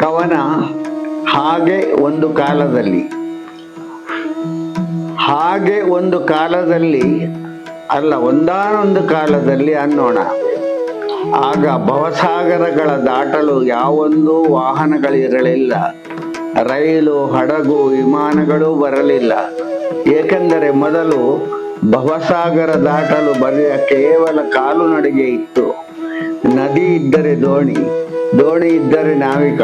ಕವನ ಹಾಗೆ ಒಂದು ಕಾಲದಲ್ಲಿ. ಹಾಗೆ ಒಂದು ಕಾಲದಲ್ಲಿ ಅಲ್ಲ, ಒಂದಾನೊಂದು ಕಾಲದಲ್ಲಿ ಅನ್ನೋಣ. ಆಗ ಭವಸಾಗರಗಳ ದಾಟಲು ಯಾವೊಂದು ವಾಹನಗಳಿರಲಿಲ್ಲ. ರೈಲು, ಹಡಗು, ವಿಮಾನಗಳು ಬರಲಿಲ್ಲ. ಏಕೆಂದರೆ ಮೊದಲು ಭವಸಾಗರ ದಾಟಲು ಬರೆಯ ಕೇವಲ ಕಾಲು ನಡಿಗೆ ಇತ್ತು. ನದಿ ಇದ್ದರೆ ದೋಣಿ, ದೋಣಿ ಇದ್ದರೆ ನಾವಿಕ.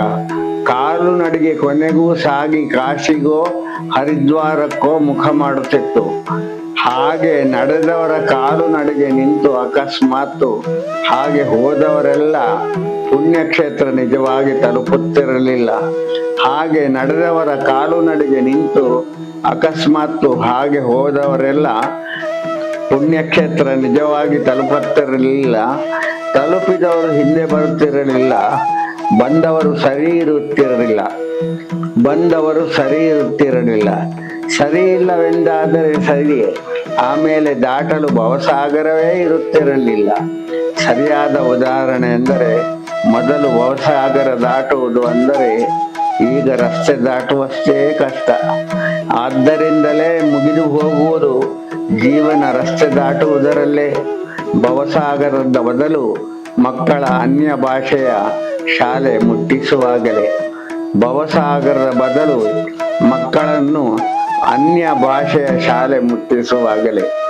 ಕಾಲು ನಡಿಗೆ ಕೊನೆಗೂ ಸಾಗಿ ಕಾಶಿಗೋ ಹರಿದ್ವಾರಕ್ಕೋ ಮುಖ ಮಾಡುತ್ತಿತ್ತು. ಹಾಗೆ ನಡೆದವರ ಕಾಲು ನಡಿಗೆ ನಿಂತು ಅಕಸ್ಮಾತ್ತು ಹಾಗೆ ಹೋದವರೆಲ್ಲ ಪುಣ್ಯಕ್ಷೇತ್ರ ನಿಜವಾಗಿ ತಲುಪುತ್ತಿರಲಿಲ್ಲ. ಹಾಗೆ ನಡೆದವರ ಕಾಲು ನಡಿಗೆ ನಿಂತು ಅಕಸ್ಮಾತ್ತು ಹಾಗೆ ಹೋದವರೆಲ್ಲ ಪುಣ್ಯಕ್ಷೇತ್ರ ನಿಜವಾಗಿ ತಲುಪುತ್ತಿರಲಿಲ್ಲ. ತಲುಪಿದವರು ಹಿಂದೆ ಬರುತ್ತಿರಲಿಲ್ಲ. ಬಂದವರು ಸರಿ ಇರುತ್ತಿರಲಿಲ್ಲ. ಸರಿ ಇಲ್ಲವೆಂದಾದರೆ ಸರಿಯೇ. ಆಮೇಲೆ ದಾಟಲು ಭವಸಾಗರವೇ ಇರುತ್ತಿರಲಿಲ್ಲ. ಸರಿಯಾದ ಉದಾಹರಣೆ ಎಂದರೆ, ಮೊದಲು ಭವಸಾಗರ ದಾಟುವುದು ಅಂದರೆ ಈಗ ರಸ್ತೆ ದಾಟುವಷ್ಟೇ ಕಷ್ಟ. ಆದ್ದರಿಂದಲೇ ಮುಗಿದು ಹೋಗುವುದು ಜೀವನ ರಸ್ತೆ ದಾಟುವುದರಲ್ಲೇ. ಭವಸಾಗರದ ಬದಲು ಮಕ್ಕಳ ಅನ್ಯ ಭಾಷೆಯ ಶಾಲೆ ಮುಟ್ಟಿಸುವಾಗಲೇ. ಭವಸಾಗರದ ಬದಲು ಮಕ್ಕಳನ್ನು ಅನ್ಯ ಭಾಷೆಯ ಶಾಲೆ ಮುಟ್ಟಿಸುವಾಗಲೇ.